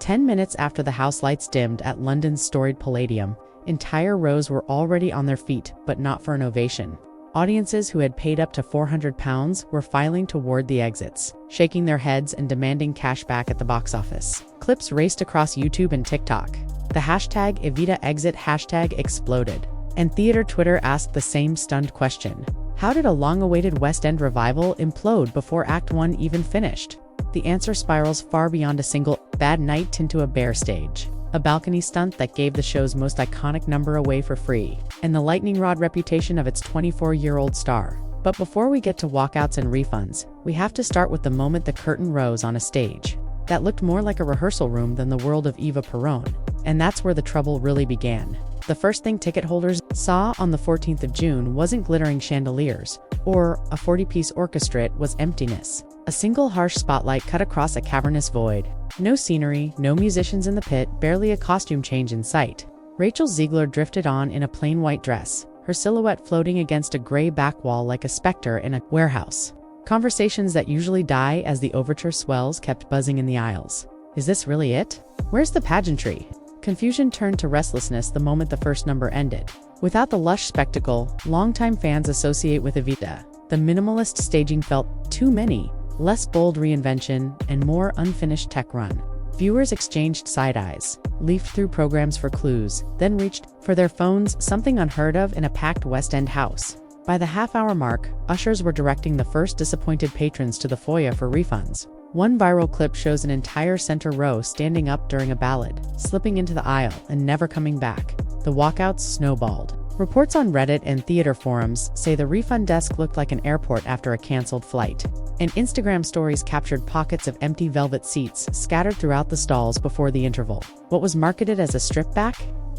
10 minutes after the house lights dimmed at London's storied Palladium, entire rows were already on their feet, but not for an ovation. Audiences who had paid up to £400 were filing toward the exits, shaking their heads and demanding cash back at the box office. Clips raced across YouTube and TikTok. The hashtag Evita exit hashtag exploded, and theater Twitter asked the same stunned question. How did a long-awaited West End revival implode before Act 1 even finished? The answer spirals far beyond a single bad night into a bare stage. A balcony stunt that gave the show's most iconic number away for free, and the lightning rod reputation of its 24-year-old star. But before we get to walkouts and refunds, we have to start with the moment the curtain rose on a stage that looked more like a rehearsal room than the world of Eva Peron. And that's where the trouble really began. The first thing ticket holders saw on the 14th of June wasn't glittering chandeliers or a 40-piece orchestra, it was emptiness. A single harsh spotlight cut across a cavernous void. No scenery, no musicians in the pit, barely a costume change in sight. Rachel Zegler drifted on in a plain white dress, her silhouette floating against a gray back wall like a specter in a warehouse. Conversations that usually die as the overture swells kept buzzing in the aisles. Is this really it? Where's the pageantry? Confusion turned to restlessness the moment the first number ended. Without the lush spectacle longtime fans associate with Evita, the minimalist staging felt too many, less bold reinvention, and more unfinished tech run. Viewers exchanged side eyes, leafed through programs for clues, then reached for their phones, something unheard of in a packed West End house. By the half-hour mark, ushers were directing the first disappointed patrons to the foyer for refunds. One viral clip shows an entire center row standing up during a ballad, slipping into the aisle and never coming back. The walkouts snowballed. Reports on Reddit and theater forums say the refund desk looked like an airport after a canceled flight, and Instagram stories captured pockets of empty velvet seats scattered throughout the stalls before the interval. What was marketed as a strip-back,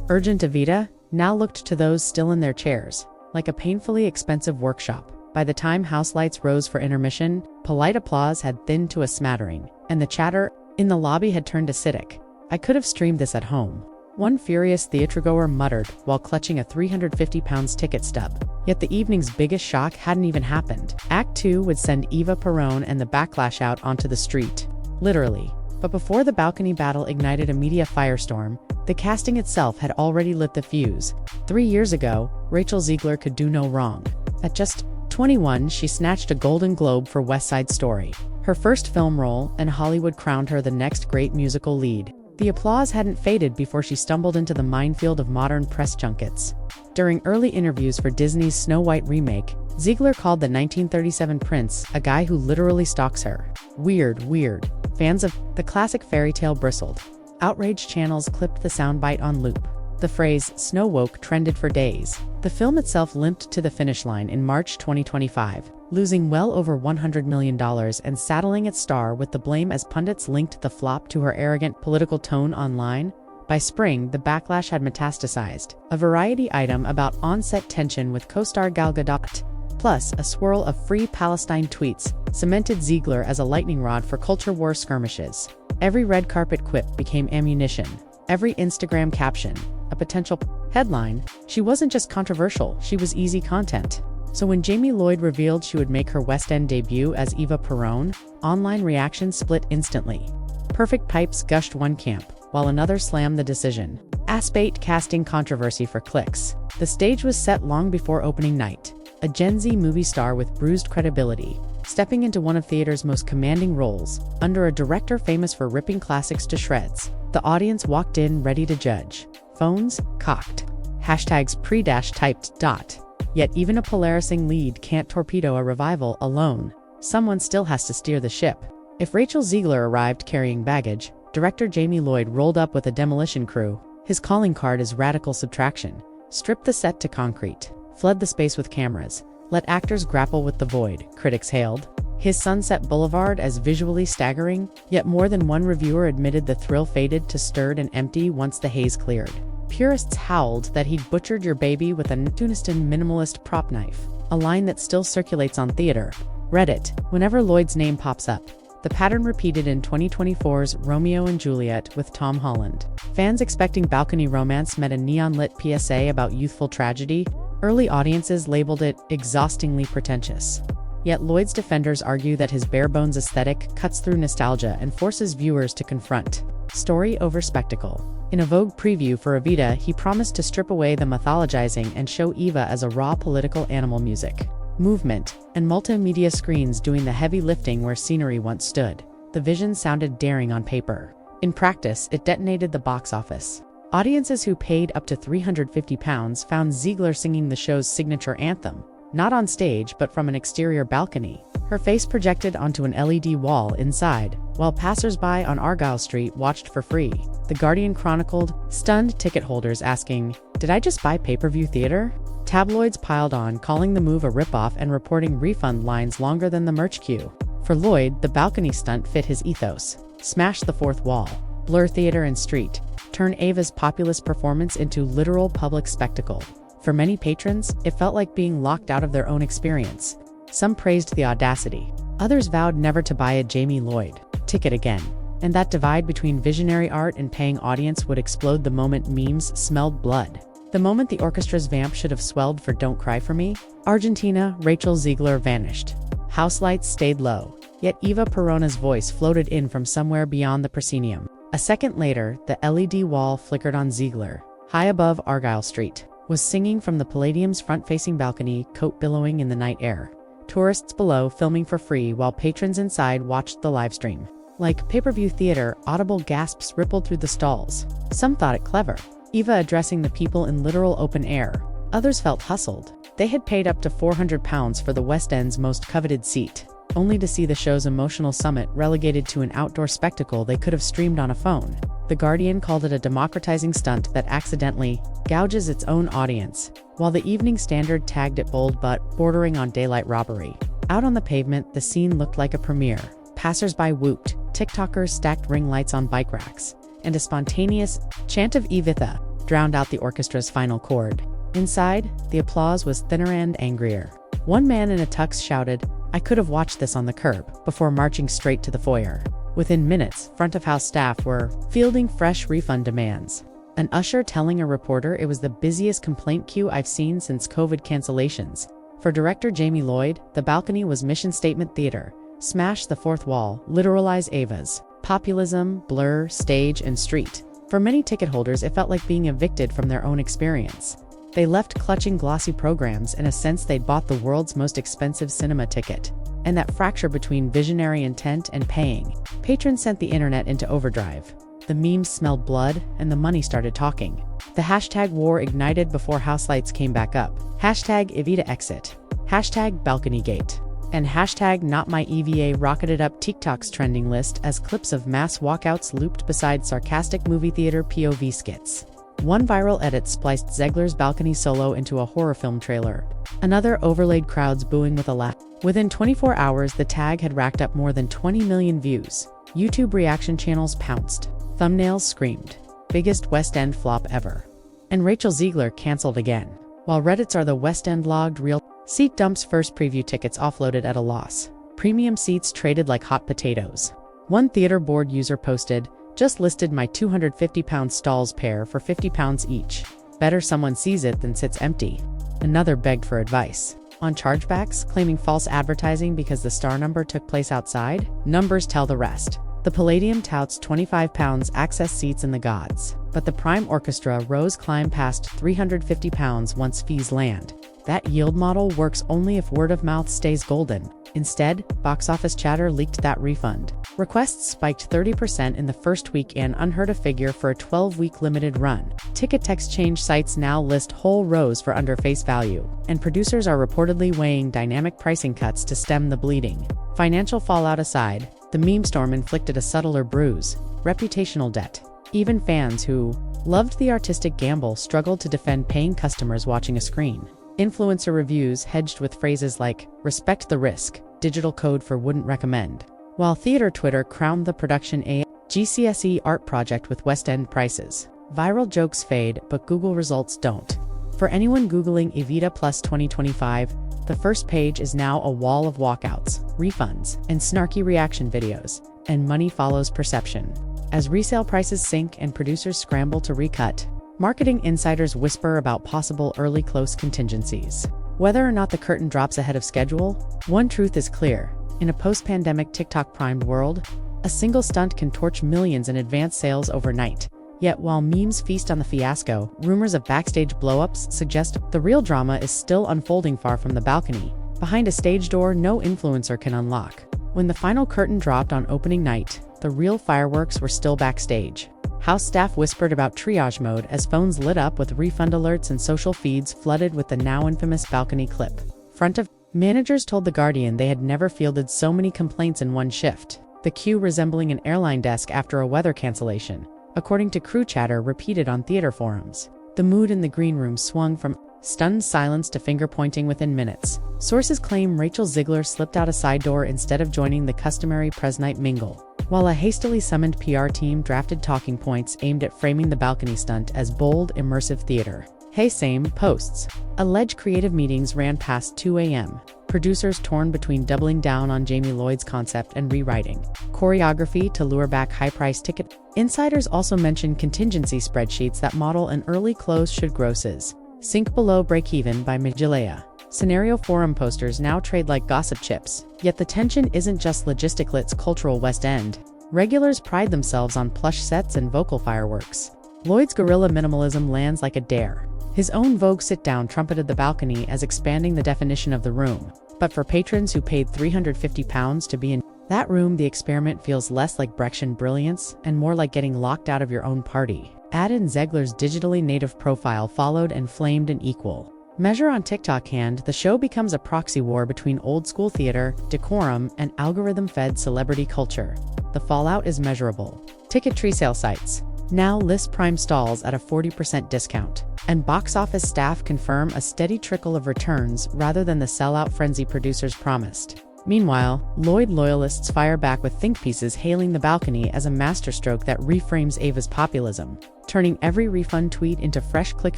urgent Evita, now looked to those still in their chairs like a painfully expensive workshop. By the time house lights rose for intermission, polite applause had thinned to a smattering, and the chatter in the lobby had turned acidic. "I could have streamed this at home," one furious theatergoer muttered while clutching a £350 ticket stub. Yet the evening's biggest shock hadn't even happened. Act 2 would send Eva Peron and the backlash out onto the street. Literally. But before the balcony battle ignited a media firestorm, the casting itself had already lit the fuse. 3 years ago, Rachel Zegler could do no wrong. At just 21, she snatched a Golden Globe for West Side Story, her first film role, and Hollywood crowned her the next great musical lead. The applause hadn't faded before she stumbled into the minefield of modern press junkets. During early interviews for Disney's Snow White remake, Zegler called the 1937 prince a guy who literally stalks her. Weird. Fans of the classic fairy tale bristled. Outrage channels clipped the soundbite on loop. The phrase "snow woke" trended for days. The film itself limped to the finish line in March 2025, losing well over $100 million and saddling its star with the blame as pundits linked the flop to her arrogant political tone online. By spring, the backlash had metastasized. A Variety item about on-set tension with co-star Gal Gadot, plus a swirl of free Palestine tweets, cemented Zegler as a lightning rod for culture war skirmishes. Every red carpet quip became ammunition. Every Instagram caption, a potential headline. She wasn't just controversial, she was easy content. So when Jamie Lloyd revealed she would make her West End debut as Eva Peron, online reactions split instantly. Perfect pipes gushed one camp, while another slammed the decision. Aspate casting controversy for clicks. The stage was set long before opening night. A Gen Z movie star with bruised credibility, stepping into one of theater's most commanding roles, under a director famous for ripping classics to shreds. The audience walked in ready to judge. Phones cocked. Hashtags pre-typed. Yet even a polarizing lead can't torpedo a revival alone. Someone still has to steer the ship. If Rachel Zegler arrived carrying baggage, director Jamie Lloyd rolled up with a demolition crew. His calling card is radical subtraction. Stripped the set to concrete, flood the space with cameras, let actors grapple with the void, critics hailed his Sunset Boulevard as visually staggering, yet more than one reviewer admitted the thrill faded to stirred and empty once the haze cleared. Purists howled that he'd butchered your baby with a Tunistan minimalist prop knife, a line that still circulates on theater Reddit whenever Lloyd's name pops up. The pattern repeated in 2024's Romeo and Juliet with Tom Holland. Fans expecting balcony romance met a neon-lit PSA about youthful tragedy. Early audiences labeled it exhaustingly pretentious. Yet Lloyd's defenders argue that his bare-bones aesthetic cuts through nostalgia and forces viewers to confront Story over spectacle. In a Vogue preview for Evita, he promised to strip away the mythologizing and show Eva as a raw political animal music, movement, and multimedia screens doing the heavy lifting where scenery once stood. The vision sounded daring on paper. In practice, it detonated the box office. Audiences who paid up to £350 found Zegler singing the show's signature anthem, not on stage but from an exterior balcony, her face projected onto an LED wall inside, while passers-by on Argyle Street watched for free. The Guardian chronicled stunned ticket holders asking, "Did I just buy pay-per-view theater?" Tabloids piled on, calling the move a ripoff and reporting refund lines longer than the merch queue. For Lloyd, the balcony stunt fit his ethos. Smash the fourth wall, blur theater and street, turn Eva's populist performance into literal public spectacle. For many patrons, it felt like being locked out of their own experience. Some praised the audacity. Others vowed never to buy a Jamie Lloyd ticket again. And that divide between visionary art and paying audience would explode the moment memes smelled blood. The moment the orchestra's vamp should have swelled for Don't Cry For Me. Argentina, Rachel Zegler vanished. House lights stayed low, yet Eva Perona's voice floated in from somewhere beyond the proscenium. A second later, the LED wall flickered on Zegler, high above Argyle Street, was singing from the Palladium's front-facing balcony, coat billowing in the night air. Tourists below filming for free while patrons inside watched the livestream. Like pay-per-view theater, audible gasps rippled through the stalls. Some thought it clever, Eva addressing the people in literal open air. Others felt hustled. They had paid up to £400 for the West End's most coveted seat, only to see the show's emotional summit relegated to an outdoor spectacle they could have streamed on a phone. The Guardian called it a democratizing stunt that accidentally gouges its own audience, while the Evening Standard tagged it bold but bordering on daylight robbery. Out on the pavement, the scene looked like a premiere. Passers-by whooped, TikTokers stacked ring lights on bike racks, and a spontaneous chant of Evita drowned out the orchestra's final chord. Inside, the applause was thinner and angrier. One man in a tux shouted, "I could have watched this on the curb," before marching straight to the foyer. Within minutes, front-of-house staff were fielding fresh refund demands. An usher telling a reporter it was the busiest complaint queue I've seen since COVID cancellations. For director Jamie Lloyd, the balcony was mission statement theater. Smash the fourth wall, literalize Eva's populism, blur, stage, and street. For many ticket holders, it felt like being evicted from their own experience. They left clutching glossy programs in a sense they'd bought the world's most expensive cinema ticket. And that fracture between visionary intent and paying. Patrons sent the internet into overdrive. The memes smelled blood, and the money started talking. The hashtag war ignited before house lights came back up. Hashtag Evita exit. Hashtag balconygate. And hashtag NotMyEVA rocketed up TikTok's trending list as clips of mass walkouts looped beside sarcastic movie theater POV skits. One viral edit spliced Zegler's balcony solo into a horror film trailer. Another overlaid crowds booing with a laugh. Within 24 hours, the tag had racked up more than 20 million views. YouTube reaction channels pounced. Thumbnails screamed, "Biggest West End flop ever." And Rachel Zegler canceled again. While Reddits are the West End logged real seat dumps, first preview tickets offloaded at a loss. Premium seats traded like hot potatoes. One theater board user posted, "Just listed my £250 stalls pair for £50 each. Better someone sees it than sits empty." Another begged for advice on chargebacks, claiming false advertising because the star number took place outside. Numbers tell the rest. The Palladium touts £25 access seats in the gods, but the Prime Orchestra rows climb past £350 once fees land. That yield model works only if word of mouth stays golden. Instead, box office chatter leaked that refund. Requests spiked 30% in the first week, an unheard-of figure for a 12-week limited run. Ticket exchange sites now list whole rows for under face value, and producers are reportedly weighing dynamic pricing cuts to stem the bleeding. Financial fallout aside, the meme storm inflicted a subtler bruise: reputational debt. Even fans who loved the artistic gamble struggled to defend paying customers watching a screen. Influencer reviews hedged with phrases like, "Respect the risk, digital code for wouldn't recommend." While theater Twitter crowned the production a GCSE art project with West End prices. Viral jokes fade, but Google results don't. For anyone Googling Evita Plus 2025, the first page is now a wall of walkouts, refunds, and snarky reaction videos, and money follows perception. As resale prices sink and producers scramble to recut, marketing insiders whisper about possible early close contingencies. Whether or not the curtain drops ahead of schedule, one truth is clear. In a post-pandemic TikTok-primed world, A single stunt can torch millions in advance sales overnight. Yet while memes feast on the fiasco, rumors of backstage blow-ups suggest the real drama is still unfolding far from the balcony, behind a stage door no influencer can unlock. When the final curtain dropped on opening night, the real fireworks were still backstage. House staff whispered about triage mode as phones lit up with refund alerts and social feeds flooded with the now infamous balcony clip. Front of managers told The Guardian they had never fielded so many complaints in one shift, the queue resembling an airline desk after a weather cancellation, according to crew chatter repeated on theater forums. The mood in the green room swung from stunned silence to finger-pointing within minutes. Sources claim Rachel Zegler slipped out a side door instead of joining the customary press-night mingle, while a hastily summoned PR team drafted talking points aimed at framing the balcony stunt as bold, immersive theater. Hey Same posts. Alleged creative meetings ran past 2 a.m. Producers torn between doubling down on Jamie Lloyd's concept and rewriting choreography to lure back high-priced ticket. Insiders also mentioned contingency spreadsheets that model an early close should grosses sink below break-even by mid-July. Scenario forum posters now trade like gossip chips. Yet the tension isn't just logisticlit's cultural West End. Regulars pride themselves on plush sets and vocal fireworks. Lloyd's guerrilla minimalism lands like a dare. His own Vogue sit-down trumpeted the balcony as expanding the definition of the room. But for patrons who paid £350 to be in that room, the experiment feels less like Brechian brilliance and more like getting locked out of your own party. Add in Zegler's digitally native profile followed and flamed an equal measure on TikTok hand, the show becomes a proxy war between old-school theater, decorum, and algorithm-fed celebrity culture. The fallout is measurable. Ticket presale sites now list prime stalls at a 40% discount, and box office staff confirm a steady trickle of returns rather than the sellout frenzy producers promised. Meanwhile, Lloyd loyalists fire back with think pieces hailing the balcony as a masterstroke that reframes Ava's populism, turning every refund tweet into fresh click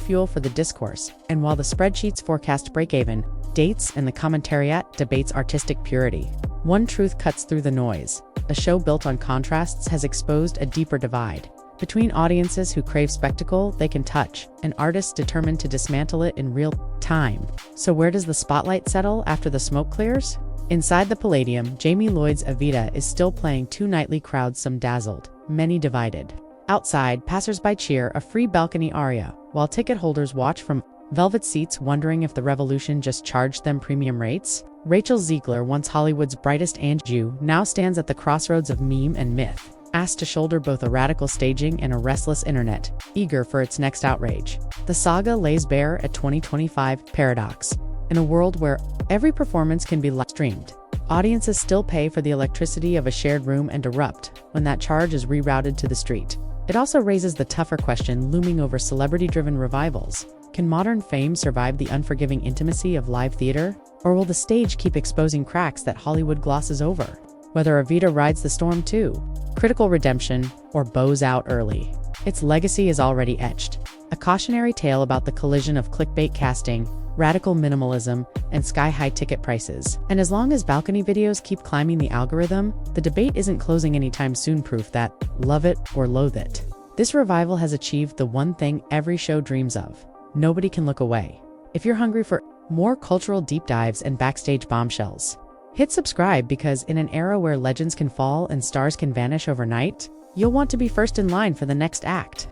fuel for the discourse. And while the spreadsheets forecast break-even dates and the commentariat debates artistic purity, one truth cuts through the noise. A show built on contrasts has exposed a deeper divide between audiences who crave spectacle they can touch and artists determined to dismantle it in real time. So where does the spotlight settle after the smoke clears? Inside the Palladium, Jamie Lloyd's Evita is still playing two nightly crowds, some dazzled, many divided. Outside, passers-by cheer a free balcony aria, while ticket holders watch from velvet seats wondering if the revolution just charged them premium rates. Rachel Zegler, once Hollywood's brightest Anju, now stands at the crossroads of meme and myth, asked to shoulder both a radical staging and a restless internet, eager for its next outrage. The saga lays bare a 2025 paradox. In a world where every performance can be live-streamed, audiences still pay for the electricity of a shared room and erupt when that charge is rerouted to the street. It also raises the tougher question looming over celebrity-driven revivals. Can modern fame survive the unforgiving intimacy of live theater? Or will the stage keep exposing cracks that Hollywood glosses over? Whether Evita rides the storm too, critical redemption, or bows out early, its legacy is already etched. A cautionary tale about the collision of clickbait casting, radical minimalism, and sky-high ticket prices. And as long as balcony videos keep climbing the algorithm, the debate isn't closing anytime soon, proof that love it or loathe it. This revival has achieved the one thing every show dreams of. Nobody can look away. If you're hungry for more cultural deep dives and backstage bombshells, hit subscribe, because in an era where legends can fall and stars can vanish overnight, you'll want to be first in line for the next act.